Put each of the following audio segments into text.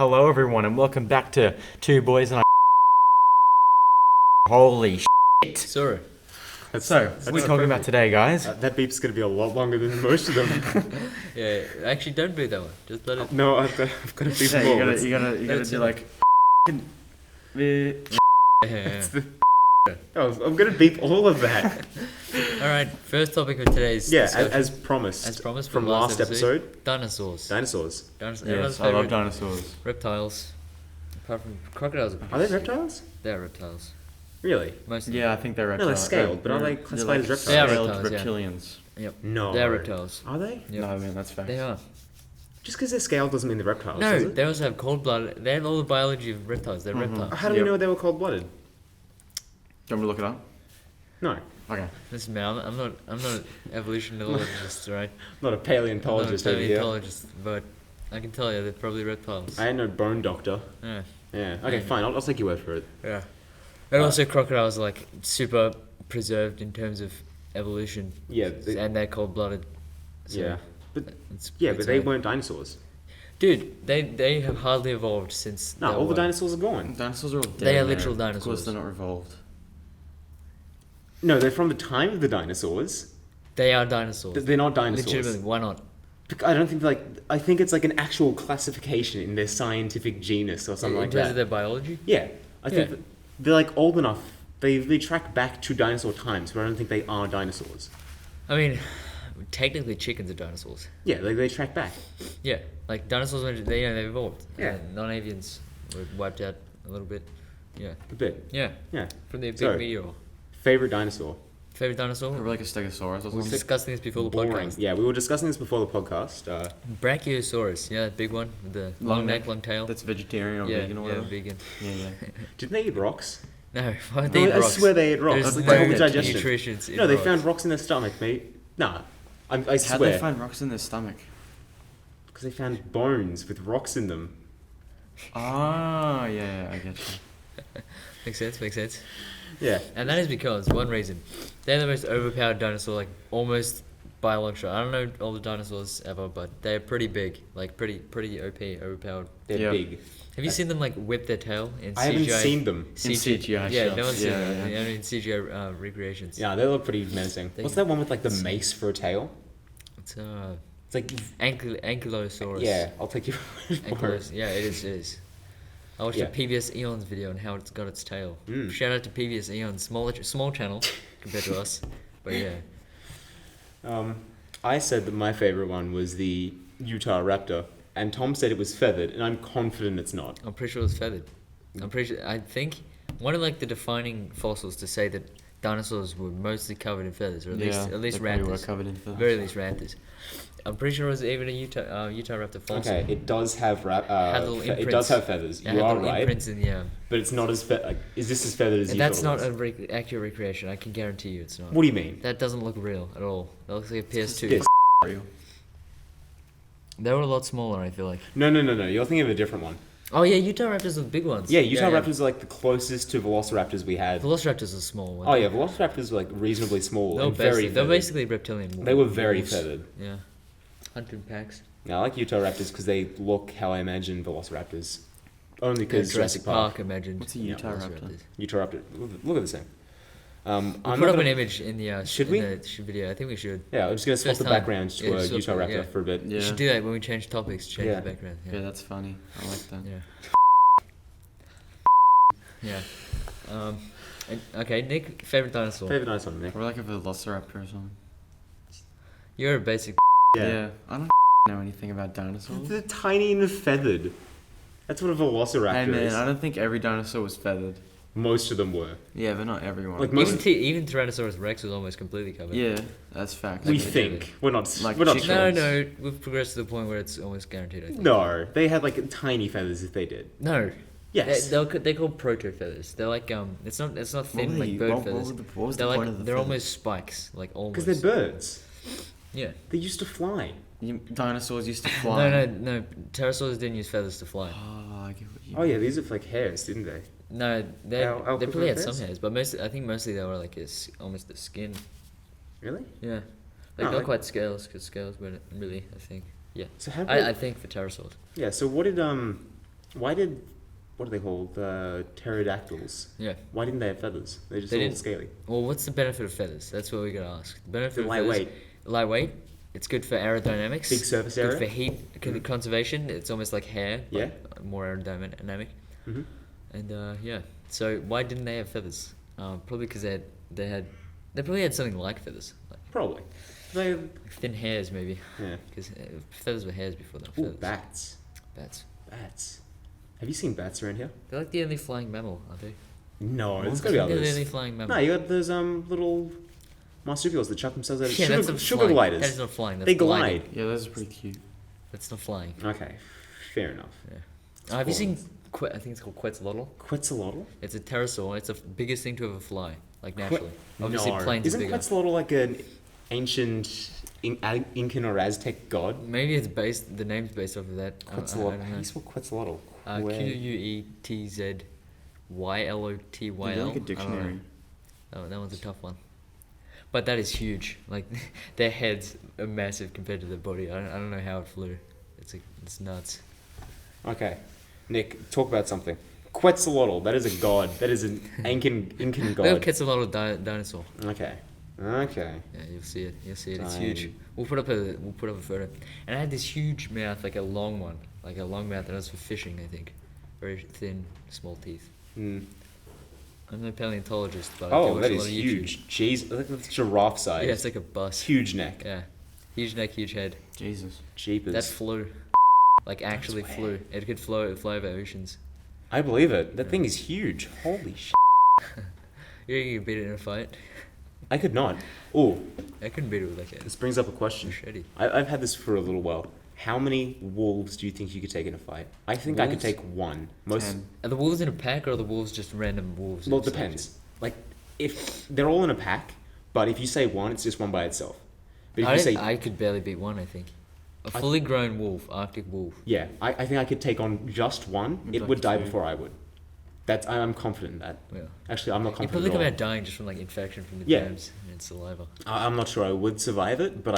Hello everyone and welcome back to Two Boys and Holy shit. Sorry. So, what are we talking about today, guys? That beep's going to be a lot longer than most of them. Yeah, actually don't do that one. Just let it... No, I've got to beep Yeah, more. you gotta do like... Yeah. Oh, I'm going to beep all of that. Alright, first topic of today's Yeah, discussion. as promised. As promised from last episode. Dinosaurs. Dinosaurs. Everyone's Yes, I love favourite dinosaurs. reptiles. Apart from crocodiles. Are they reptiles? They're reptiles. Really? Most of Yeah, I think they're No, reptiles. they're scaled, but are they classified as reptiles? They are Scaled reptiles, yeah. reptilians. Yep. No. They're reptiles. Are they? Yep. No, man, that's facts. They are. Just because they're scaled doesn't mean they're reptiles, No, does it? they also have cold blood. They have all the biology of reptiles. They're reptiles. How do we know they were cold-blooded? Do you want me to look it up? No. Okay. Listen, man, I'm not an evolutionologist, right? Not a paleontologist I'm not over a here. paleontologist, but I can tell you they're probably reptiles. I ain't no bone doctor. Yeah. Yeah. Okay, fine. I'll take your word for it. Yeah. And also crocodiles are like super preserved in terms of evolution. Yeah. And they're cold blooded. Yeah. But It's they hard. weren't dinosaurs. Dude, they have hardly evolved since No, they all the were. dinosaurs are gone. Dinosaurs are all dead. They are man. literal Of dinosaurs. course they're not revolved. No, they're from the time of the dinosaurs. They are dinosaurs. They're not dinosaurs. Legitimately, why not? I don't think I think it's like an actual classification in their scientific genus or something In like terms that. of their biology? Yeah, I think Yeah. that they're like old enough. They track back to dinosaur times, but I don't think they are dinosaurs. I mean, technically chickens are dinosaurs. Yeah, they track back. Yeah, like dinosaurs, they evolved. Yeah. Non-avians were wiped out a little bit. Yeah. A bit. Yeah. Yeah. From the big So, meteor. Favorite dinosaur? Favorite dinosaur? Probably like a stegosaurus or We something. were discussing this before the Boring. podcast. Yeah, we were discussing this before the podcast. Brachiosaurus, yeah, that big one with the long neck, long tail. That's vegetarian or yeah, vegan or yeah, whatever. vegan. Yeah, yeah. Didn't they eat rocks? No, why would No, they eat I rocks? swear they ate rocks. There's Like no the whole digestion. nutrition in No, they rocks. found rocks in their stomach, mate. Nah, I How'd they swear. find rocks in their stomach? Because they found bones with rocks in them. Ah, yeah, I get you. Makes sense. Yeah. And that is because, one reason, they're the most overpowered dinosaur, like almost biological. I don't know all the dinosaurs ever, but they're pretty big, like pretty OP, overpowered. They're Yeah. big. Have you seen them like whip their tail in I CGI? haven't seen them. In CGI Yeah, shots. no one's seen Yeah, them. yeah. Only in CGI recreations. Yeah, they look pretty menacing. They- What's that one with like the mace for a tail? It's It's like, Ankylosaurus. yeah, I'll take you. Ankylos. Yeah, it is. I watched Yeah. a PBS Eons video on how it's got its tail. Mm. Shout out to PBS Eons, small channel compared to us, but yeah. I said that my favorite one was the Utah raptor, and Tom said it was feathered, and I'm confident it's not. I'm pretty sure it's feathered. I think one of like the defining fossils to say that dinosaurs were mostly covered in feathers, or at least they probably were raptors. covered in feathers. Very least raptors. I'm pretty sure it was even a Utah raptor fossil. Okay, it does have Had little it imprints. does have feathers. It You had are little right, imprints in the but it's not as is this as feathered as you That's thought not it was? a accurate recreation. I can guarantee you it's not. What do you mean? That doesn't look real at all. That looks like a PS2. It's Real. They were a lot smaller, I feel like. No. You're thinking of a different one. Oh yeah, Utah raptors are the big ones. Yeah, Utah raptors are like the closest to velociraptors we had. Velociraptors are small. weren't Oh they? yeah, velociraptors were like reasonably small They were and very they're feathered. basically reptilian. They were very wolves. feathered. Yeah. Hunting packs. Now, I like Utah raptors because they look how I imagine velociraptors. Only because Jurassic Park imagined. What's a Utah raptor? velociraptors. Utah raptor. Look at this thing. I'm We'll not put up gonna- an image in the Should in we? the video. I think we should. Yeah, I'm just gonna swap First the time. background to Yeah, a swap Utah it, raptor yeah. for a bit. Yeah. We should do that when we change topics. Change Yeah. the background. Yeah, that's funny. I like that. Yeah. Okay, Nick, favorite dinosaur. Favorite dinosaur, Nick? Or like a velociraptor or something. You're a basic. Yeah. I don't know anything about dinosaurs. They're tiny and feathered. That's what a velociraptor Hey man, is. I don't think every dinosaur was feathered. Most of them were. Yeah, but not everyone. Like Even, most- even Tyrannosaurus Rex was almost completely covered. yeah, that's fact. We Like, think. We're not. Like we're not chickens. sure. No, we've progressed to the point where it's almost guaranteed. I think. No, they had like tiny feathers if they did. No. Yes. They're called proto feathers. They're like it's not thin like bird feathers. What was They're the like point of the they're feathers? almost spikes, like almost. Because they're birds. Yeah. They used to fly. Dinosaurs used to fly. No. Pterosaurs didn't use feathers to fly. Oh, I get what you Oh yeah, these are like hairs, didn't they? No, they Our they probably had hairs? some hairs, but I think mostly they were like almost the skin. Really? Yeah. Like Oh, not like- quite scales, because scales weren't really a thing. Yeah. So how? I think for pterosaurs. Yeah. So what did Why did what are they called? Pterodactyls. Yeah. Why didn't they have feathers? They're just They all didn't. scaly. Well, what's the benefit of feathers? That's what we gotta ask. The benefit They're of feathers. lightweight. Lightweight. It's good for aerodynamics. Big surface good area. for heat conservation. It's almost like hair. Yeah. But more aerodynamic. Mm-hmm. And yeah. So why didn't they have feathers? Probably because they probably had something like feathers, Probably. They. like thin hairs maybe. Yeah. Because feathers were hairs before them. Ooh, Feathers. bats. Bats. Bats. Have you seen bats around here? They're like the only flying mammal, aren't they? No, there's I gotta be think they're the only others. flying mammal. No, you got those little marsupials that chuck themselves out. Yeah, that's Sugar, not sugar flying. gliders. That is not flying. That's They gliding. glide. Yeah, those are pretty cute. That's not flying. Okay, fair enough. Yeah. Have you seen? I think it's called Quetzalcoatl. Quetzalcoatl? It's a pterosaur. It's the biggest thing to ever fly, like naturally. Obviously, no. planes are Isn't bigger. Quetzalcoatl like an ancient Incan or Aztec god? Maybe it's based. The name's based off of that. Quetzalcoatl. I How don't do know. you spell Quetzalcoatl? Quetzalcotyl. Like a dictionary. Oh, that one's a tough one. But that is huge. Like their heads are massive compared to their body. I don't know how it flew. It's nuts. Okay, Nick, talk about something. Quetzalcoatl. That is a god. That is an Incan Look at god. Quetzalcoatl dinosaur. Okay. Okay. Yeah, you'll see it. You'll see it. It's Dang. huge. We'll put up a photo. And it had this huge mouth, like a long one, like a long mouth, and it was for fishing. I think, very thin, small teeth. Mm. I'm no paleontologist, but I do Oh, watch that a is lot of YouTube. huge. Jeez, look at the giraffe size. Yeah, it's like a bus. Huge neck. Yeah, huge neck, huge head. Jesus. Jeepers. That flew, like actually flew. It could fly over oceans. I believe it. That thing is huge. Holy shit. You think you could beat it in a fight? I could not. Oh, I couldn't beat it with like a this brings up a question. machete. I've had this for a little while. How many wolves do you think you could take in a fight? I think I could Wolves? take one. Most. 10. Are the wolves in a pack, or are the wolves just random wolves? Well, it in a depends. Like, if they're all in a pack, but if you say one, it's just one by itself. But if I, you say, I could barely beat one, I think. A fully grown wolf, Arctic wolf. yeah, I think I could take on just one. Would It like would die to. before I would. I'm confident in that. Yeah. Actually, I'm not You confident probably at come all. out dying just from like infection from the Yeah. germs and saliva. I'm not sure I would survive it, but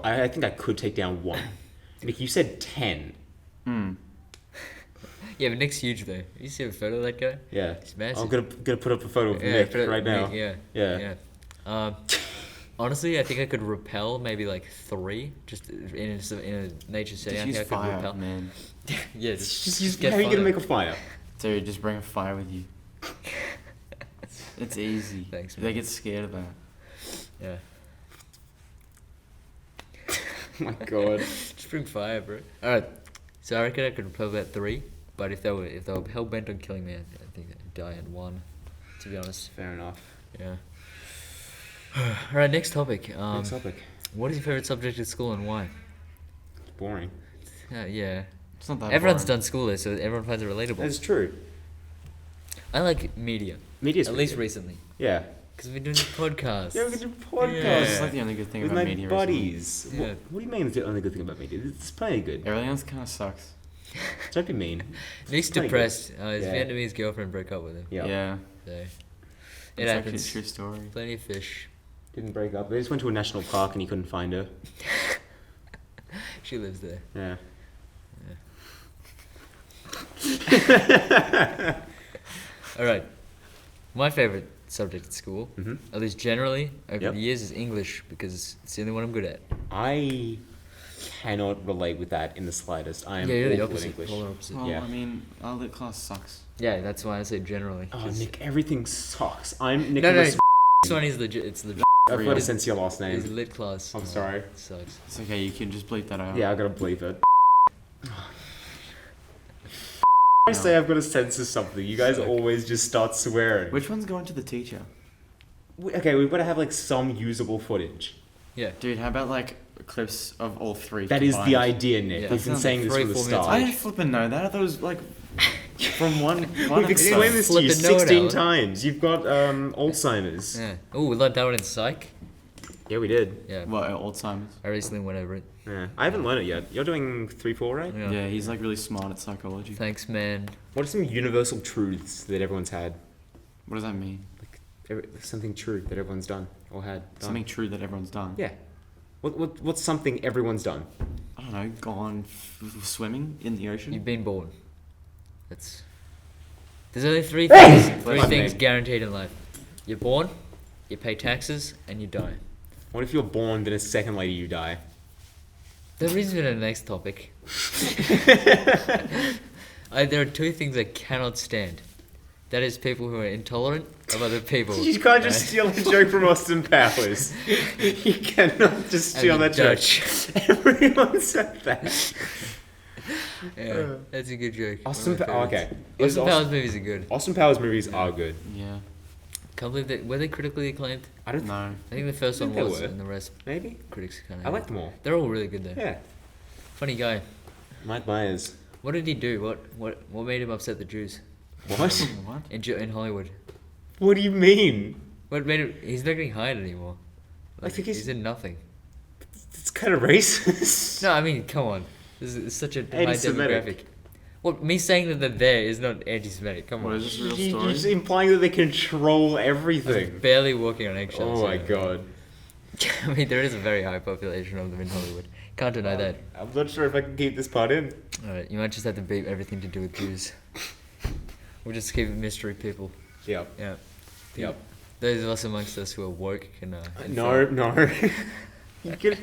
I think I could take down one. Nick, you said 10. Hmm. Yeah, but Nick's huge though. You see a photo of that guy? Yeah. He's massive. I'm gonna put up a photo of Yeah, Nick put it- right now. Yeah. Yeah. Honestly, I think I could repel maybe like 3, just in a nature setting. Just I use think I could fire, repel. man. Yeah, just Just get how are you gonna fire. make a fire? Dude, just bring a fire with you. It's easy. Thanks, They man. get scared of that. Yeah, Oh my god. just bring fire, bro. All right, so I reckon I could repel about 3, but if they were hell bent on killing me, I think I'd die at 1. To be honest, Fair enough. yeah. All right, next topic. Next topic. What is your favorite subject at school and why? Boring. Yeah. It's not that Everyone's boring. done school there, so everyone finds it relatable. That's true. I like media. Media's At pretty least good. recently. Yeah. Because we've been doing podcasts. Yeah, we can do podcasts. Yeah. This is like the only good thing with about my media recently. buddies. Yeah. What do you mean is the only good thing about media? It's plenty good. Everything else kind of sucks. Don't be mean. Nick's Plenty good. depressed. His Yeah. Vietnamese girlfriend broke up with him. Yeah. Yeah. So, it It's actually a happens. true story. Plenty of fish. Didn't break up. They just went to a national park and he couldn't find her. She lives there. Yeah. All right. My favorite subject at school, Mm-hmm. at least generally, over Yep. the years, is English because it's the only one I'm good at. I cannot relate with that in the slightest. I am Yeah, you're the awful at opposite. English. Polar opposite. Well, Yeah. I mean, our lit class sucks. Yeah, that's why I say generally. Oh, 'cause- Nick, everything sucks. I'm No, Nicholas. this one is legit. It's legit. I've got to sense your last It's name. lit class. I'm sorry. Sucks. It's okay, you can just bleep that out. Yeah, I gotta believe it. I say I've got to censor something. You guys Fuck. always just start swearing. Which one's going to the teacher? Okay, we've got to have like some usable footage. Yeah. Dude, how about like clips of all three? That is the combined? idea, Nick. Yeah. We've been That's saying like this 3, from the 4 minutes start. I didn't flipping know that. I thought it was like from one We've episode. explained this to you Flippin' know it, 16 Alan. times. You've got Alzheimer's. Yeah. Oh, we learned that one in psych. Yeah, we did. Yeah. What, Alzheimer's? I recently went over it. Yeah. I haven't learned it yet. You're doing 3-4, right? Yeah. Yeah, he's like really smart at psychology. Thanks, man. What are some universal truths that everyone's had? What does that mean? Something true that everyone's done or had done. Something true that everyone's done. Yeah. What's something everyone's done? I don't know. Gone swimming in the ocean. You've been born. There's only three things. Three Fuck things me. guaranteed in life. You're born, you pay taxes, and you die. What if you're born, then a second later you die? That brings me to the next topic. There are two things I cannot stand. That is people who are intolerant of other people. You can't just steal a joke from Austin Powers. You cannot just steal And that the joke. Dutch. Everyone said that. Yeah, that's a good joke. Austin One of my okay. favorites. Is Austin Powers movies are good. Austin Powers movies are good. Yeah. Can't believe that. Were they critically acclaimed? I don't No. I think the first one think they was, were. and the rest maybe. critics kind of. I like them all. They're all really good though. Yeah. Funny guy. Mike Myers. What did he do? What made him upset the Jews What? What? in Hollywood? What do you mean? What made him? He's not getting hired anymore. I think he's- he's in nothing. It's kind of racist. No, I mean, come on. This is such a high Anti-Semitic. demographic. Well, me saying that they're there is not anti-Semitic. Come What on. is this real You're story? just implying that they control everything. Barely walking on eggshells. Oh my yeah. god. I mean, there is a very high population of them in Hollywood. Can't deny that. I'm not sure if I can keep this part in. Alright, you might just have to beep everything to do with Jews. We'll just keep it mystery people. Yep. Yeah. Yep. Those of us amongst us who are woke can. No. You could.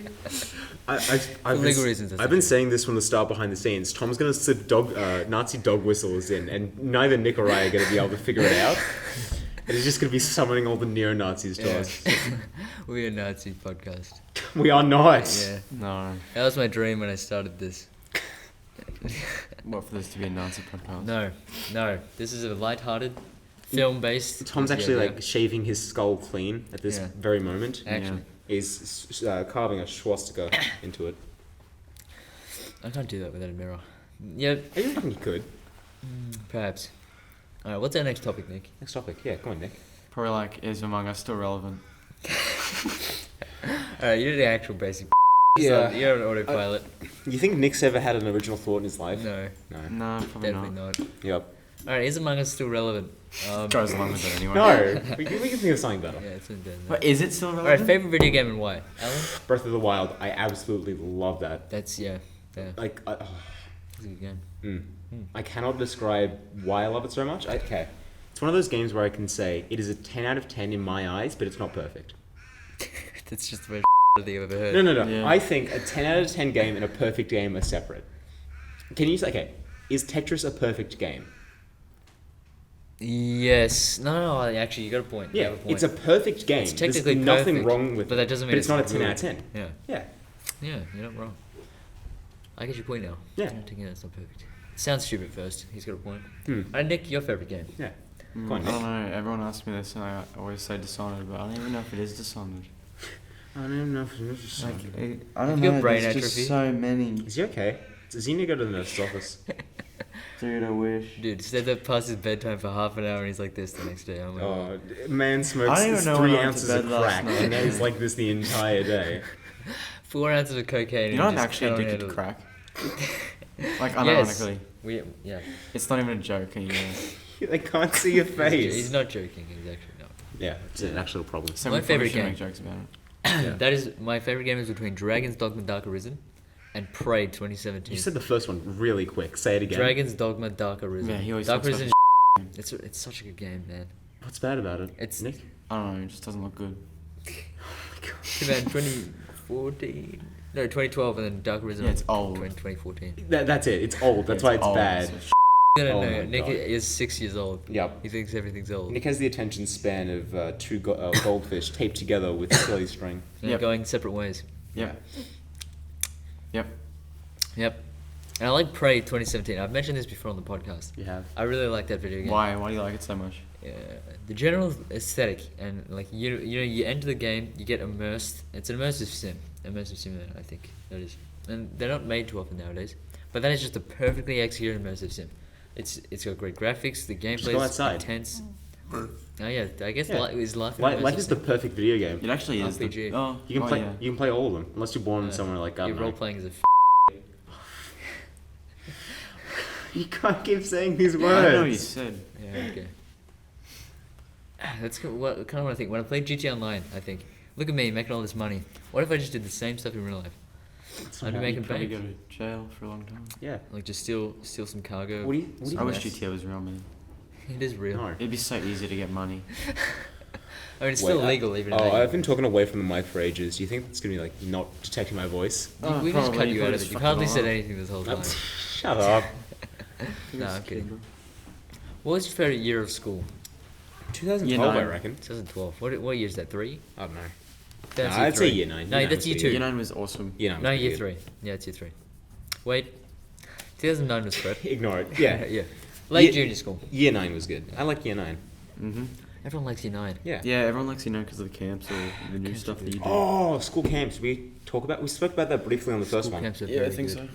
I've For legal been, reasons, that's I've been okay. saying this from the start behind the scenes. Tom's gonna slip Nazi dog whistles in, and neither Nick or I are gonna be able to figure it out. And he's just gonna be summoning all the neo-Nazis to Yeah. us. We're a Nazi podcast. We are not. Yeah. No. That was my dream when I started this. What for this to be a Nazi podcast? No. This is a light-hearted, film-based. Tom's yeah, actually yeah. like shaving his skull clean at this Yeah. very moment. Actually, He's carving a swastika into it. I can't do that without a mirror. Yeah, I reckon you could. perhaps. Alright, what's our next topic, Nick? Next topic. Yeah, come on, Nick. Probably like, is Among Us still relevant? Alright, you did the actual basic. Yeah. You're an autopilot. You think Nick's ever had an original thought in his life? No, No. No, probably definitely not. not. Yep. Alright, is Among Us still relevant? Goes along with it anyway. No. we can think of something better. Yeah, it's been done. But is it still Alright, relevant? favorite video game and why? Alan? Breath of the Wild. I absolutely love that. That's, yeah. Like, It's a good game. I cannot describe why I love it so much. Okay. It's one of those games where I can say it is a 10 out of 10 in my eyes, but it's not perfect. That's just the most thing you've ever heard. No. Yeah. I think a 10 out of 10 game and a perfect game are separate. Can you say, okay, is Tetris a perfect game? Yes. No, actually, you got a point. You Yeah, have a point. it's a perfect game. It's technically There's nothing perfect, wrong with but it. that doesn't mean But it's not a it's 10 out of good. 10. Yeah. Yeah. Yeah, you're not wrong. I get your point now. Yeah. I'm taking it, it's not perfect. Sounds stupid first. He's got a point. Hmm. Alright, Nick, your favorite game? Yeah. Mm, Go on, I Nick. don't know. Everyone asks me this, and I always say Dishonored, but I don't even know if it is Dishonored. I don't even know if it's Dishonored. I don't know, brain there's just atrophy? so many. Is he okay? Does he need to go to the nurse's office? Dude, I wish. Dude, said that past his bedtime for half an hour and he's like this the next day. I'm like, Oh, man smokes I don't even know 3 when I went to ounces of bed last crack, night. and then he's like this the entire day. 4 ounces of cocaine. You know and I'm just actually cannot addicted to handle crack. Like, Yes. unironically. Yeah. It's not even a joke anymore. I can't see your face. He's not joking. He's actually not. Yeah, it's an actual problem. So My we probably favourite should game. make jokes about it. Yeah. That is my favorite game is between Dragon's Dogma Dark Arisen and Prey 2017. You said the first one really quick. Say it again. Dragon's Dogma Dark Arisen. Yeah, he always Dark talks Arisen. about It's such a good game, man. What's bad about it? It's- Nick. I don't know, it just doesn't look good. Came out in 2014. No, 2012, and then Dark Arisen. Yeah, it's old. 2014. That's it. It's old. That's why it's old, bad. so No, Oh my Nick God. is 6 years old. Yep. He thinks everything's old. Nick has the attention span of two goldfish taped together with silly string. They're Yep. going separate ways. Yep. Yep. Yep. And I like Prey 2017. I've mentioned this before on the podcast. You have. I really like that video game. Why? Why do you like it so much? The general aesthetic and like you enter the game, you get immersed. It's an immersive simulator, I think that is. And they're not made too often nowadays. But that is just a perfectly executed immersive sim. It's got great graphics. The gameplay go is outside. intense. Oh yeah, I guess Yeah. is life. an Life immersive is the sim? perfect video game. It actually is. RPG. The, oh, You can oh, play. Yeah. You can play all of them, unless you're born somewhere like I Your don't role know. playing is a. You can't keep saying these I don't know what you words. said. Yeah, okay. That's what kind of what I think. When I played GTA Online, I think Look at me making all this money. What if I just did the same stuff in real life? I'd be making You'd probably bank. go to jail for a long time. Yeah. Like just steal some cargo. What do you I wish mess? GTA was real, man. It is real. No. It'd be so easy to get money. I mean, it's Wait, still legal even. in Oh, England. I've been talking away from the mic for ages. Do you think it's gonna be like not detecting my voice? We just cut probably. you Probably out of just it. You've fucked it hardly all said up. anything this whole time. Shut up. No, I'm kidding. What was your favorite year of school? 2012, I nine. reckon. 2012. What year is that? 3? I don't know. That's Nah, year I'd say three. year 9. No, Year that's nine year was 2. Year 9 was awesome. Year 9 was No, pretty year good. 3. Yeah, it's year 3. Wait, 2009 was Fred. Ignore it. Yeah. Yeah. Late Year- junior school. Year 9 was good. I like year 9. Mm-hmm. Everyone likes year 9. Yeah. Yeah, everyone likes because of the camps or the new Camps stuff are that you do. Oh, school camps. We spoke about that briefly on the first School one. camps are yeah, I very think good.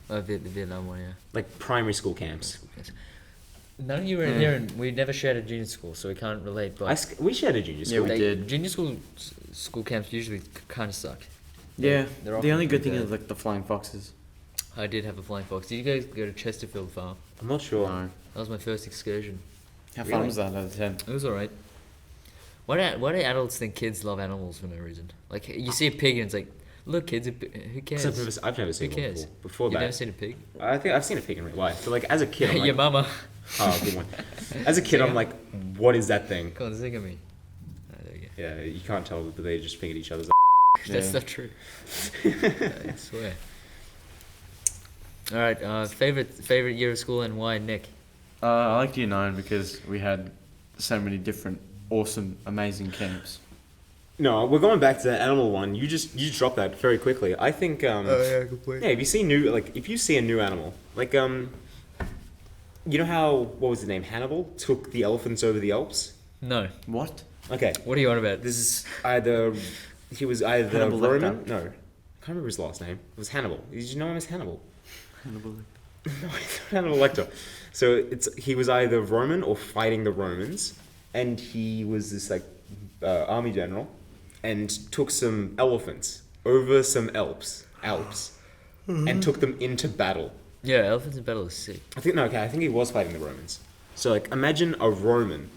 so. The Vietnam one, yeah. Like primary school camps. School camps. None of you were in here, and we never shared a junior school, so we can't relate. But We shared a junior Yeah, school. we did. Junior school camps usually kind of suck. Yeah, They're the often only good pretty thing bad. is like the flying foxes. I did have a flying fox. Did you guys go to Chesterfield Farm? I'm not sure. No. That was my first excursion. How Really? fun was that out of 10? It was alright. Why do adults think kids love animals for no reason? Like, you see a pig and it's like, look, kids, who cares? Except I've never seen Who one cares? before. Before You've that, never seen a pig? I think I've seen a pig in real life. So like as a kid, I'm Your like, mama. oh, good one. As a kid, I'm like, what is that thing? Come on, sing at me. Ah, there you go. Yeah, you can't tell that they just figured each other's. That's Yeah. not true. I swear. Alright, favorite year of school and why, Nick? I liked year 9 because we had so many different awesome, amazing camps. No, we're going back to that animal one. You just dropped that very quickly. I think good point. yeah, if you see a new animal, like you know how what was the name? Hannibal took the elephants over the Alps. No. No. What? Okay, What are you on about? this is he was either Hannibal Roman. Lecter? No, I can't remember his last name. It was Hannibal. Did you know him as Hannibal? Hannibal. No, it's not Hannibal Lecter. So he was either Roman or fighting the Romans, and he was this like army general, and took some elephants over some Alps, and took them into battle. Yeah, Elephants in Battle is sick. I think he was fighting the Romans. So like imagine a Roman,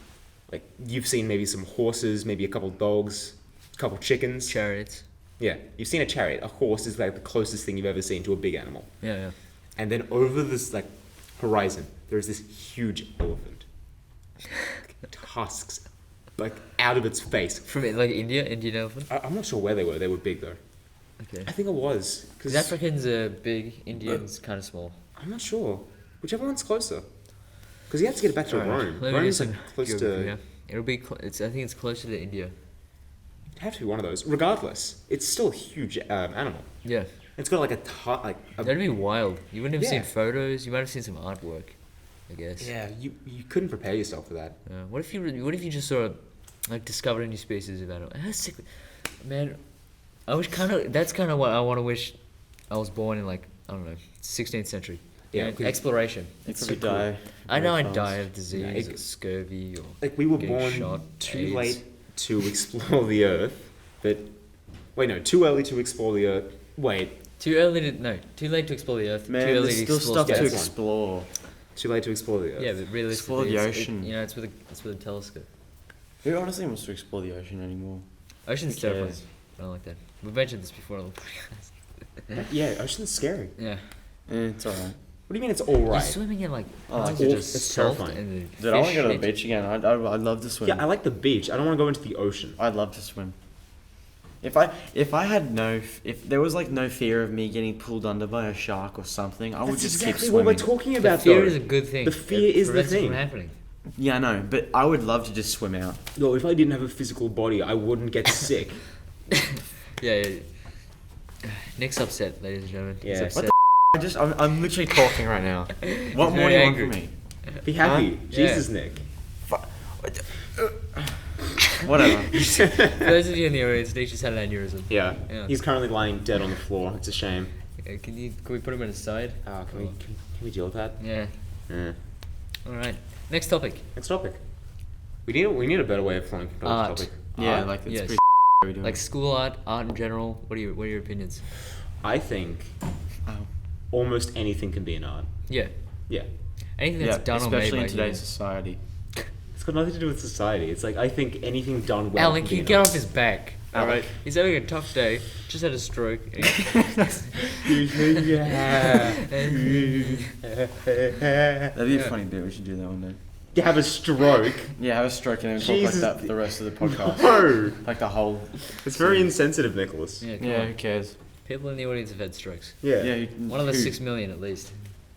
like you've seen maybe some horses, maybe a couple dogs, a couple chickens. Chariots. Yeah, you've seen a chariot. A horse is like the closest thing you've ever seen to a big animal. Yeah, yeah. And then over this like horizon, there's this huge elephant. Tusks, like out of its face. From like Indian elephant? I'm not sure where they were. They were big though. Okay. I think it was Because because Africans are big, Indians kind of small. I'm not sure. Whichever one's closer. Because you have to get it back to Alright. Rome. Let me Rome do is some like close geography, to. yeah. It'll be. I think it's closer to India. It'd have to be one of those. Regardless, it's still a huge animal. Yeah. It's got like a That'd be wild. You wouldn't have seen Yeah. photos. You might have seen some artwork. I guess. yeah. You couldn't prepare yourself for that. What if you just sort of like discovered a new species of animal? That's sick. Man, I wish that's kind of what I want to wish I was born in, like, I don't know, 16th century. Yeah, You know, 'cause exploration. You It's probably so cool. die. I know very I'd die fast. of disease Yeah, or scurvy or Like we were getting born shot, too AIDS. late to explore the Earth, but wait, no, too early to explore the Earth. Wait, too late to explore the earth. Man, too early there's to still explore stuff to space. one. explore. too late to explore the Earth. Yeah, but realistically, Explore the it's- ocean. it's with a telescope. Who honestly wants to explore the ocean anymore? Ocean's Who terrifying. cares? I don't like that. We've mentioned this before on the podcast. Yeah, ocean's scary. Yeah. It's alright. What do you mean it's all You're right? swimming in like Oh, tons it's of just it's salt terrifying. and the Dude, I want fish to go to the shit. beach again. I'd love to swim. Yeah, I like the beach. I don't want to go into the ocean. I'd love to swim. If I had if there was like no fear of me getting pulled under by a shark or something, I would That's just exactly keep what swimming. we're talking The about, fear though. is a good thing. The fear It is the prevents it thing. from happening. Yeah, I know, but I would love to just swim out. Well, if I didn't have a physical body, I wouldn't get sick. Yeah. Nick's upset, ladies and gentlemen. He's Yeah. upset. I'm literally talking right now. What He's more do very you angry. want from me? Be happy. Huh? Jesus, Nick. Whatever. For those of you in the audience, Nick just had an aneurysm. Yeah. Yeah. He's currently lying dead on the floor. It's a shame. Can we put him on his side? Can we deal with that? Yeah. Yeah. All right. Next topic. Next topic. We need a better way of flowing from Art. topic. Yeah, Art? like it's Yes. pretty we doing. Like school art in general. What are your opinions? I think Oh. almost anything can be an art. Yeah. Yeah. Anything that's Yeah, done or made especially by in today's humans. society. It's got nothing to do with society. It's like I think anything done well. Alan, can can be you an get art. off his back? All right. He's having a tough day. Just had a stroke. That'd be a funny bit. We should do that one day. You have a stroke. Yeah, have a stroke and then talk like Jesus. that for the rest of the podcast. No. Like the whole. It's very insensitive, Nicholas. Yeah, come Yeah, on. who cares? People in the audience have had strokes. Yeah. Yeah. One of the who? 6 million at least.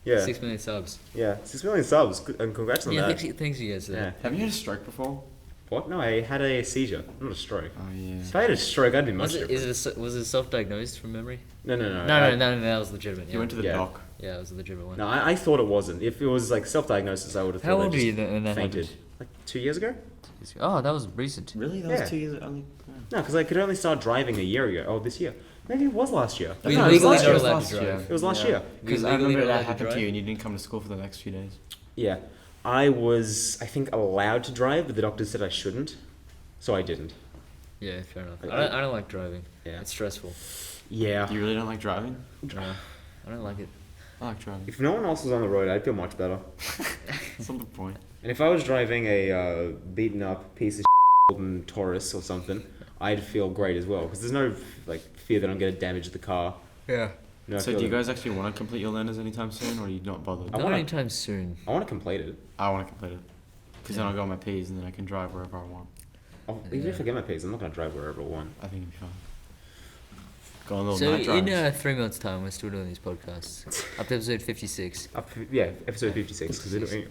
Yeah. 6 million subs. Yeah. 6 million subs. And congrats on Yeah, that. thanks you guys for Yeah. that. Have you had a stroke before? What? No, I had a seizure, not a stroke. Oh yeah. If I had a stroke, I'd be much Was it, different. was it self-diagnosed from memory? No. No, that was legitimate. You Yeah, went to the Yeah. doc. yeah, it was a legitimate one. No, I thought it wasn't. If it was like self-diagnosis, I would have. How thought I old were you just when that fainted. happened? Like 2 years ago? Oh, that was recent. Really? That Yeah. was 2 years only. No, because I could only start driving a year ago. Oh, this year. Maybe it was last year. We No, it was legally last not year. allowed to drive. It was last year. Because We I legally remember not allowed that to happened to drive? you and you didn't come to school for the next few days. Yeah. I was, I think, allowed to drive, but the doctor said I shouldn't. So I didn't. Yeah, fair enough. I- I don't like driving. Yeah. It's stressful. Yeah. You really don't like driving? No, I don't like it. I like driving. If no one else was on the road, I'd feel much better. That's not the point. And if I was driving a beaten up piece of golden Taurus or something, I'd feel great as well. Because there's no like fear that I'm going to damage the car. Yeah. No, I So feel do you that- guys actually want to complete your learners anytime soon, or are you not bothered? I Not wanna- anytime soon. I want to complete it. I want to complete it. Because then I'll go on my P's and then I can drive wherever I want. Oh, even if I get my P's, I'm not going to drive wherever I want. I think it'll be fine. Go on little So night drives. in 3 months' time, we're still doing these podcasts. Up to episode 56. Yeah, episode 56. 'cause it-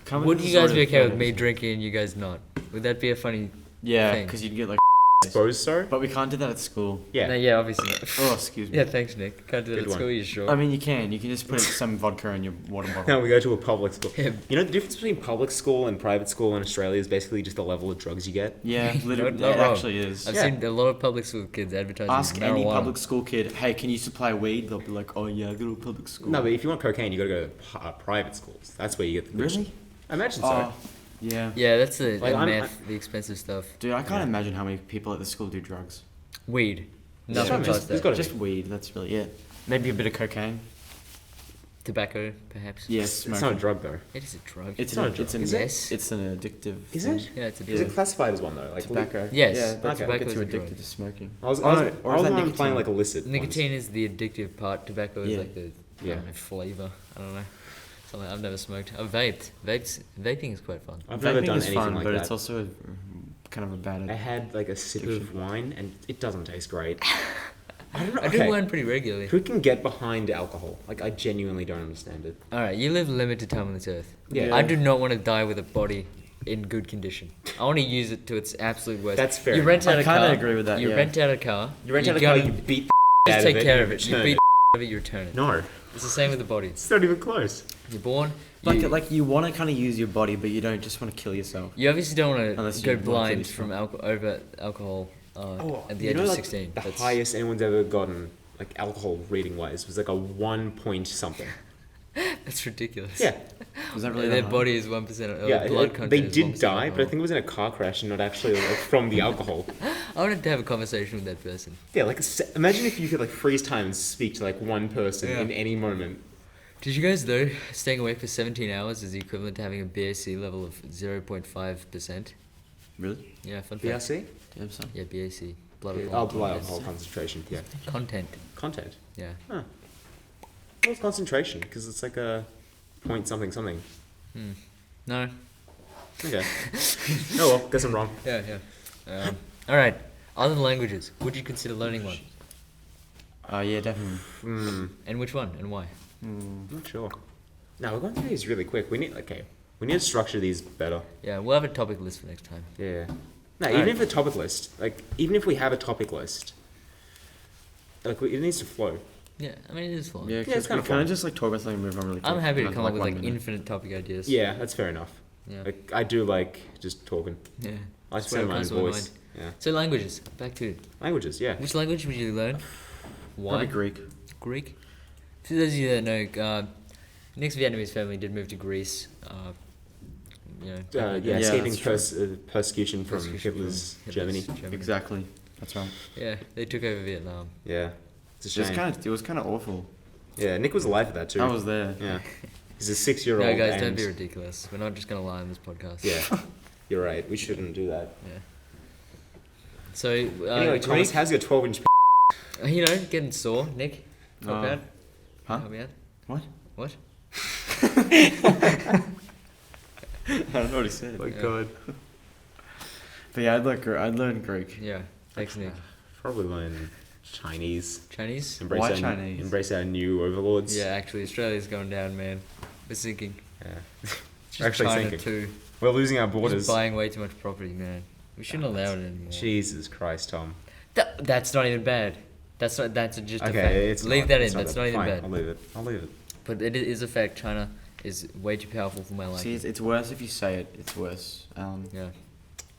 Come with Would the you guys sort be of okay with photos. me drinking and you guys not? Would that be a funny Yeah, thing? because you'd get like. suppose so. But we can't do that at school. Yeah. No, yeah, obviously not. Oh, excuse me. Yeah, thanks, Nick. Can't do that Good at one. school, you sure? I mean, you can. You can just put some vodka in your water bottle. Now we go to a public school. Yeah. You know the difference between public school and private school in Australia is basically just the level of drugs you get. Yeah, literally, Not it wrong. actually is. I've Yeah. seen a lot of public school kids advertising Ask marijuana. any public school kid, hey, can you supply weed? They'll be like, oh yeah, I go to a public school. No, but if you want cocaine, you got to go to private schools. That's where you get the good Really? shit. I imagine so. Oh, yeah. Yeah, that's the Like, I'm- meth, the expensive stuff. Dude, I can't Yeah. imagine how many people at the school do drugs. Weed. Yeah. Nothing Just- past there's that. gotta Just weed, that's really it. Maybe a bit of cocaine. Tobacco, perhaps. Yes, It's not a drug though. It is a drug. It's not an, a drug. it's an, Is it? it's an addictive. Is thing. it? Yeah, it's a Is drug. it classified as one though? Like Tobacco. Yes, Yeah, but that's okay. what tobacco gets is you a addicted drug. to smoking. I was, Oh, I was, no, or I is was that implying nicotine? like illicit. Nicotine is the addictive part. Tobacco is Yeah. like the Yeah. I don't know, flavor. I don't know. Something I've never smoked. I've vaped. Vaping is quite fun. I've never Vaping done is anything fun, like but that. it's also kind of a bad. I had like a sip of wine and it doesn't taste great. I don't know. I drink wine pretty regularly. Who can get behind alcohol? Like I genuinely don't understand it. All right, you live limited time on this earth. Yeah. I do not want to die with a body in good condition. I want to use it to its absolute worst. That's fair You rent enough. out I a kinda car. agree with that, You yeah. rent out a car. You rent you out a go car, and you beat the just out take of it, care you of it. You return beat it. the of it, you return it. No, It's the same with the body. it's not even close. You're born. Like, You, like you want to kind of use your body, but you don't just want to kill yourself. you obviously don't want Unless to go you want to blind do from over alcohol at the you age know, of like, 16. The That's- highest anyone's ever gotten, like alcohol reading wise, was like a 1 point something. That's ridiculous. Yeah, Was that really Their that high? body is 1%. Of yeah. blood content They is did 1% die, but I alcohol. think it was in a car crash and not actually like, from the alcohol. I wanted to have a conversation with that person. Yeah, like imagine if you could like freeze time and speak to like one person Yeah. in any moment. Did you guys know staying awake for 17 hours is the equivalent to having a BAC level of 0.5%? Really? Yeah, fun fact. BRC? Damn son. Yeah, BAC. Blood Oh, alcohol blood content. alcohol concentration. Yeah, Content. content. Yeah. Huh. What was concentration? Because it's like a point something something. Hmm. No. Okay. Oh well, guess I'm wrong. Yeah, yeah. All right. Other languages. Would you consider learning one? Yeah, definitely. And which one? And why? Not sure. No, we're going through these really quick. We need we need to structure these better. Yeah, we'll have a topic list for next time. Yeah. No, Alright. even if a topic list, like even if we have a topic list, like it needs to flow. Yeah, I mean, it is fun. Yeah, it's kinda can I fun. just like talk about something and move on really quick? I'm happy to Like, come up with 1 like minute. infinite topic ideas. Yeah, that's fair enough. Yeah. Like I do like just talking. Yeah. I That's say what my own comes to my voice. Yeah. So languages. Back to Languages, yeah. which language would you learn? Why? Probably Greek. Greek. For those of you that know, Nick's Vietnamese family did move to Greece. You know, back in the Yeah, day. escaping that's true. persecution from Persecution Hitler's from Germany. Exactly. That's right. Yeah, they took over Vietnam. Yeah, it's a It was shame. kind of. It was kind of awful. Yeah, Nick was alive for that too. I was there. Yeah, he's a 6-year-old. No, guys, and don't be ridiculous. We're not just gonna lie on this podcast. Yeah, you're right. We shouldn't do that. Yeah. So, Anyway, Thomas, Greek, how's your 12-inch? getting sore, Nick. Not bad. Huh? Not bad. What? What? I don't know what he said. My Yeah. God. But yeah, I'd learn Greek. Yeah. Thanks, Nick. Probably learn Chinese. Chinese? Why Chinese? Embrace our new overlords. Yeah, actually, Australia's going down, man. We're sinking. Yeah. Just Actually China sinking. too. We're losing our Just borders. buying way too much property, man. We shouldn't allow it anymore. Jesus Christ, Tom. That's not even bad. That's not. That's just a fact. Okay, it's Leave not, that it's in. That's not even Fine, bad. I'll leave it. I'll leave it. But it is a fact. China is way too powerful for my See, liking. it's worse if you say it. It's worse. Yeah.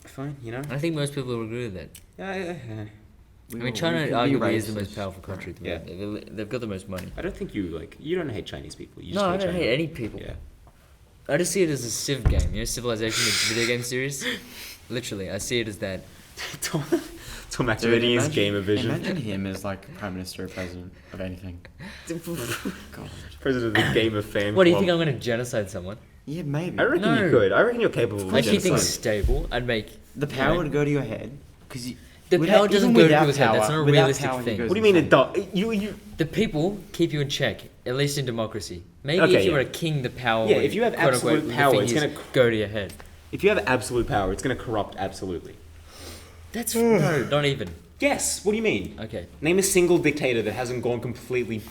Fine, you know. And I think most people will agree with that. Yeah. We I mean, will- China we can be arguably is the racist. most powerful country. Yeah. They've got the most money. I don't think you don't hate Chinese people. You just No, I hate don't China. hate any people. Yeah. I just see it as a Civ game. You know, Civilization, the video game series. Literally, I see it as that. Tom Dude, activating his game of vision. Imagine him as like prime minister or president of anything. God. President of the Game of Fame. What do you Club. think I'm going to genocide someone? Yeah, maybe. I reckon No. you could. I reckon you're capable of I'd keep things genocide. stable. I'd make The power would go to your head because the power doesn't go to people's head. That's not a without realistic power, he thing. goes What do you mean it insane. does? You. The people keep you in check, at least in democracy. Maybe Okay, if you yeah. were a king, the power. Yeah, would, if you have quote, absolute unquote, the power, thing it's is, gonna- go to your head. If you have absolute power, it's going to corrupt absolutely. That's no, not even. Yes. What do you mean? Okay, Name a single dictator that hasn't gone completely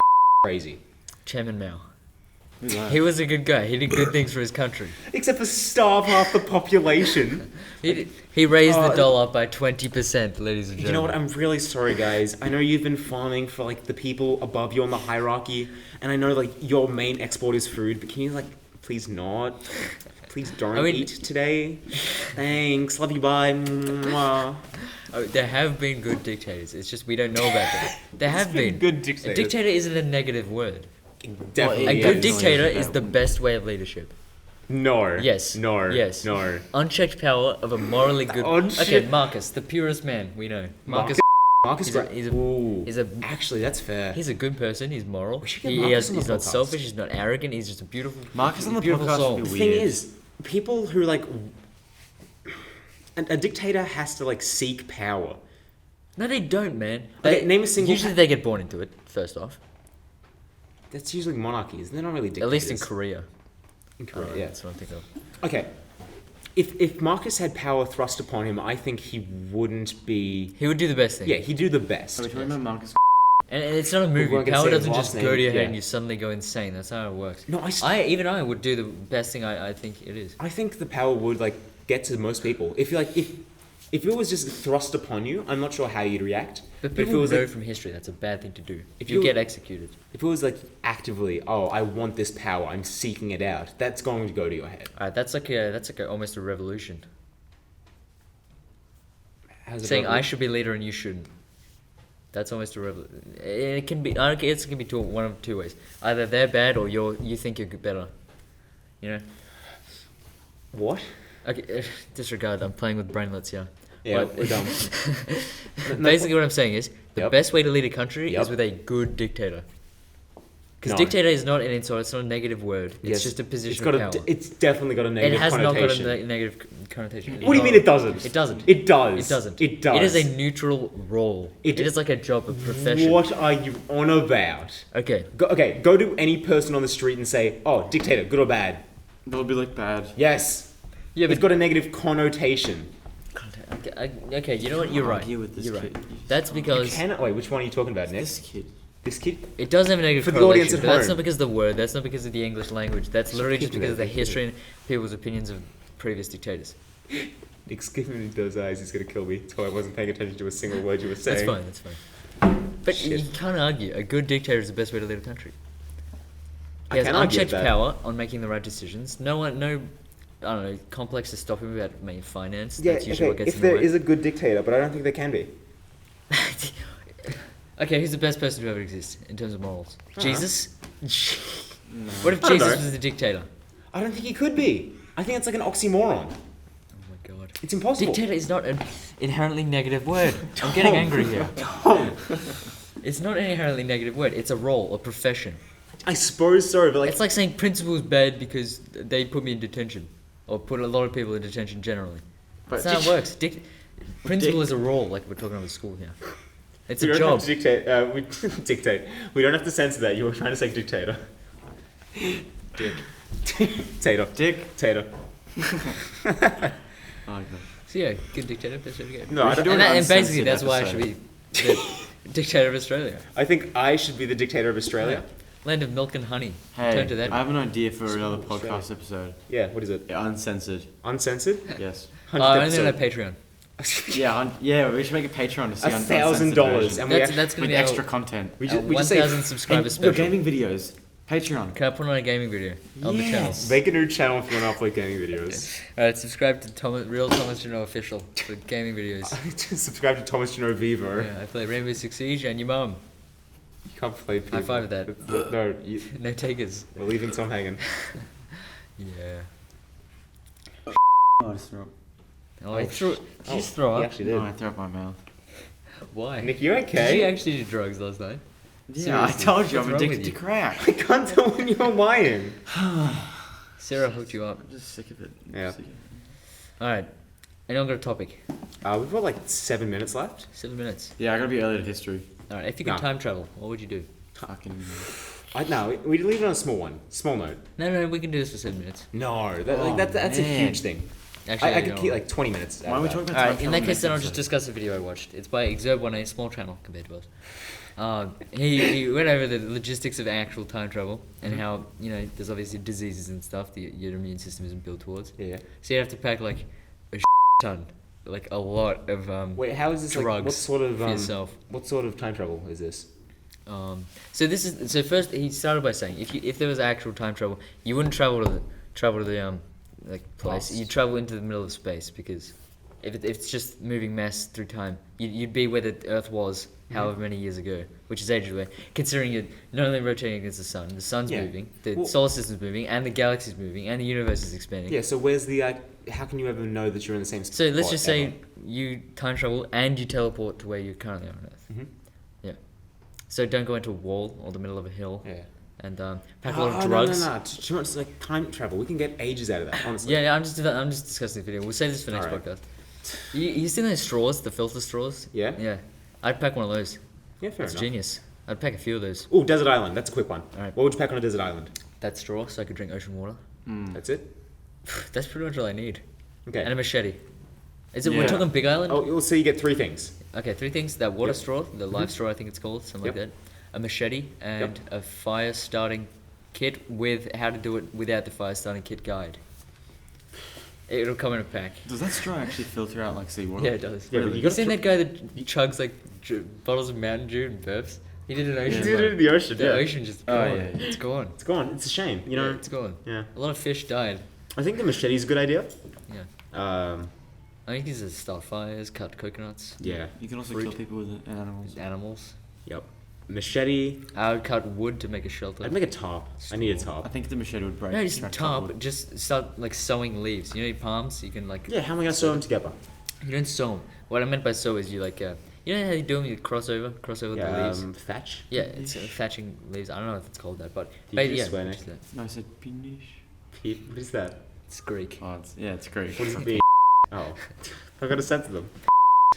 crazy. Chairman Mao. Who's that? He was a good guy. He did good things for his country. Except for starve half the population. He raised the Oh, dollar by 20%, ladies and gentlemen. You know what? I'm really sorry, guys. I know you've been farming for like the people above you on the hierarchy, and I know like your main export is food. But can you like please not? Please don't I mean- eat today. Thanks. Love you. Bye. Mwah. Oh, there have been good dictators. It's just we don't know about them. There have been. good A dictators. dictator isn't a negative word. Definitely. A Yeah, good it's dictator really is the best way of leadership. No. Yes. No. Yes. No. Unchecked power of a morally good. Unchecked- Okay, Marcus, the purest man we know. Marcus. Marcus. He's a- he's a- Ooh. He's a Actually, that's fair. he's a good person. He's moral. We should get He Marcus has, on the he's not podcast. selfish. He's not arrogant. He's just a beautiful. Marcus on the beautiful podcast soul. would The be thing weird. is, people who like a dictator has to like seek power. No, they don't, man. Okay, They, name a single Usually, they get born into it. First off, That's usually monarchies. They're not really dictators. at least in Korea. In Korea, yeah. That's what I'm thinking of. Okay. If Marcus had power thrust upon him, I think he wouldn't be. He would do the best thing. Yeah, he'd do the best. So we're talking about Marcus. And it's not a movie. Well, I can Power say his doesn't last just go name, to your head yeah. and you suddenly go insane. That's how it works. No, Even I would do the best thing I think it is. I think the power would like get to most people. If you like, if it was just thrust upon you, I'm not sure how you'd react. But if it people was know like, from history that's a bad thing to do. If You you- get executed. if it was like actively, oh, I want this power, I'm seeking it out. That's going to go to your head. Alright, that's like almost a revolution. How's it Saying go? I should be leader and you shouldn't. That's almost a revolution. It can be. I guess it can be one of two ways. Either they're bad or you think you're better. You know. What? Okay, disregard. I'm playing with brainlets here. Yeah, But- we're dumb. Basically, what I'm saying is the Yep. best way to lead a country Yep. is with a good dictator. Because No. dictator is not an insult. It's not a negative word. It's Yes, just a position it's got of power. it's definitely got a It negative has not got connotation. a negative connotation. What do you mean it doesn't? It doesn't. It does. It doesn't. It does. It is a neutral role. It- It is like a job, a profession. What are you on about? Okay. Go to any person on the street and say, "Oh, dictator, good or bad?" They'll be like bad. Yes. Yeah, It's got a negative connotation. Okay, you know what? You're right. Argue with this You're right. kid. That's because Wait, which one are you talking about, Nick? This kid. This kid? it does have a negative For the audience correlation. at But that's home. not because of the word. That's not because of the English language. That's literally just keep it because of the there, keep it history and people's opinions of previous dictators. Nick's giving me those eyes. He's gonna kill me. That's why I wasn't paying attention to a single word you were saying. That's fine. That's fine. But Shit. you can't argue. A good dictator is the best way to lead a country. He I has can argue unchecked that. power on making the right decisions. No, I don't know, complex to stop him about making finance. Yeah, That's usually what okay. gets If in the there way. is a good dictator, but I don't think there can be. Okay, who's the best person to ever exist in terms of morals? Jesus? What if I don't Jesus know. was a dictator? I don't think he could be. I think it's like an oxymoron. Oh my god. It's impossible. Dictator is not an inherently negative word. I'm getting angry here. It's not an inherently negative word. It's a role, a profession. I suppose so, but like, It's like saying principal is bad because they put me in detention. Or put a lot of people in detention generally. But That's how it works. Principal is a role, like we're talking about school here. It's We a don't job. have to dictate. We dictate. We don't have to censor that. You were trying to say dictator. Dick. Tater. Dick. Tater. Oh, God. So yeah, good dictator, best way to go. No, I should don't. do an And basically uncensored that's why I episode. should be the dictator of Australia. I think I should be the dictator of Australia. Land of milk and honey. Hey, Turn to that. I have an idea for another Sure. podcast episode. Yeah. What is it? Yeah, uncensored. Uncensored. Yes. 100th Only on episode. Patreon. Yeah, we should make a Patreon to see $1,000 $1,000 and we That's actually, gonna with be extra our, content. we our just, we just say 1,000 subscriber Your special. gaming videos. Patreon. Can I put on a gaming video on the channel? Yes. make a new channel if you want to upload gaming videos. Alright, subscribe to Real Thomas Juno Official for gaming videos. Just subscribe to Thomas Juno Vivo. Yeah, I play Rainbow Six Siege and your mum. You can't play people. High five with that. No, No takers. we're leaving Tom hanging. Yeah. Oh, I just threw up. Oh, did you just throw He up? actually did. No, I threw up my mouth. Why? Nick, you Did you okay? actually do drugs last night? Yeah, I Seriously, told you what's I'm wrong addicted with to you? crack. I can't tell when you're lying. Sarah hooked you up. I'm just sick of it. Yeah. Sick of it. Alright. And I've got a topic. We've got like 7 minutes left. 7 minutes. Yeah, I gotta be early to history. Alright, if you could No. time travel, what would you do? Fucking. No, we leave it on a small one. Small note. No, we can do this for 7 minutes. No, Oh, that's a man. huge thing. Actually, I could keep like 20 minutes. Why are we talking about Alright, time in travel that case, next then I'll just episode? discuss a video I watched. It's by Exurb1A, a small channel compared to us. He went over the logistics of actual time travel and how, you know, there's obviously diseases and stuff that your immune system isn't built towards. Yeah. So you have to pack like a ton, like a lot of Wait, how is this drugs like? What sort of for yourself. What sort of time travel is this? So first he started by saying if there was actual time travel, you wouldn't travel to the like place. Past. You'd travel into the middle of space because if it's just moving mass through time, you'd be where the Earth was however many years ago, which is ages away. Considering you're not only rotating against the sun's Yeah. moving, the Well- solar system's moving, and the galaxy's moving, and the universe is expanding. Yeah. So where's the? How can you ever know that you're in the same? So let's spot just say ever? you time travel and you teleport to where you currently are on Earth. Mhm. Yeah. So don't go into a wall or the middle of a hill Yeah. and pack a lot of No, drugs. no. Too much like time travel. We can get ages out of that. Honestly. Yeah, I'm just discussing the video. We'll save this for next Alright. podcast. You seen those straws, the filter straws? Yeah. Yeah. I'd pack one of those. Yeah. Fair That's enough. genius. I'd pack a few of those. Oh, desert island. That's a quick one. Alright. What would you pack on a desert island? That straw, so I could drink ocean water. That's it. That's pretty much all I need. Okay. And a machete. Is it? We're Yeah. talking Big Island. Oh, you'll see. You get 3 things. Okay, 3 things: that water Yep. straw, the live straw, I think it's called, something Yep. like that. A machete and a fire starting kit with how to do it without the fire starting kit guide. It'll come in a pack. Does that straw actually filter out like seawater? Yeah, it does. Yeah, but Really. you You gotta seen tr- that guy that chugs like bottles of Mountain Dew and burps? He did an ocean. You did one. it in the ocean. The Yeah. ocean just Oh, gone. yeah. It's gone. It's gone. It's a shame. You know. Yeah, it's gone. Yeah. A lot of fish died. I think the machete's a good idea. Yeah. Um. I think these are start fires, cut coconuts, Yeah. You can also Fruit. kill people with it and animals. animals. Yep. Machete. I would cut wood to make a shelter. I'd make a tarp. I need a I tarp. think the machete would break. No, just attract tarp. trouble. Just start like sewing leaves. You know, your palms. You can like. Yeah. How am I gonna sew them together? You don't sew them. What I meant by sew is you like. You know how you do them? You cross over the leaves. Thatch. Yeah, it's thatching leaves. I don't know if it's called that, but Did you yeah, swear, Nick? just that. No, I said pinish. Pete. What is that? It's Greek. Oh, it's great. What does it mean? Oh. I've got to censor them.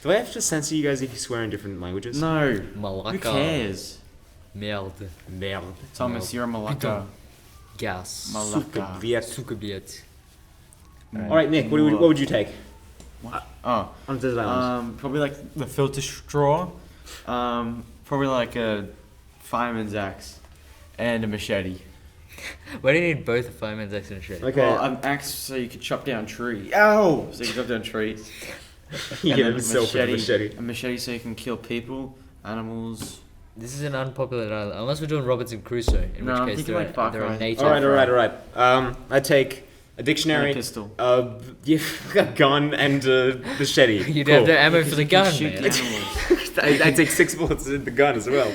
Do I have to censor you guys if you swear in different languages? No. Malaka. Who cares? Merde. Merde. Thomas, you're a Malacca. Gas. Malacca. Sukabiet. Alright, Nick, what would you take? Oh. On a desert island? Probably like the filter straw. Probably like a fireman's axe and a machete. Why do you need both a fireman's axe and a shredder? Okay. Well, an axe so you can chop down trees. Ow! So you can chop down trees. You And get then himself with a machete. A machete so you can kill people, animals. This is an unpopular island, unless we're doing Robinson Crusoe, in No, which I'm case thinking there, like Far there are Cry. native. Alright. I'd take a dictionary, And a pistol. a gun, and a machete. You'd Cool. have the ammo for Because the you can gun, shoot man. the animals. I'd take 6 bullets in the gun as well.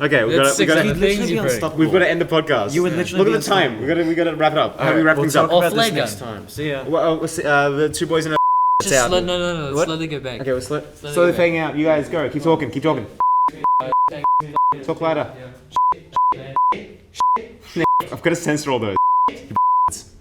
Okay, we That's got six to. out of Literally things be you bring. unstoppable. We've got to end the podcast. You would literally look be at the time. unstoppable. We got to wrap it up. How do we wrap We'll things talk up? Or about this flag next gun. time. See ya. Well, the 2 boys in a. Just out. no, What? slowly go back. Okay, we're Slowly slowly go fading out. You guys go. Keep talking. Talk louder. I've got to censor all those.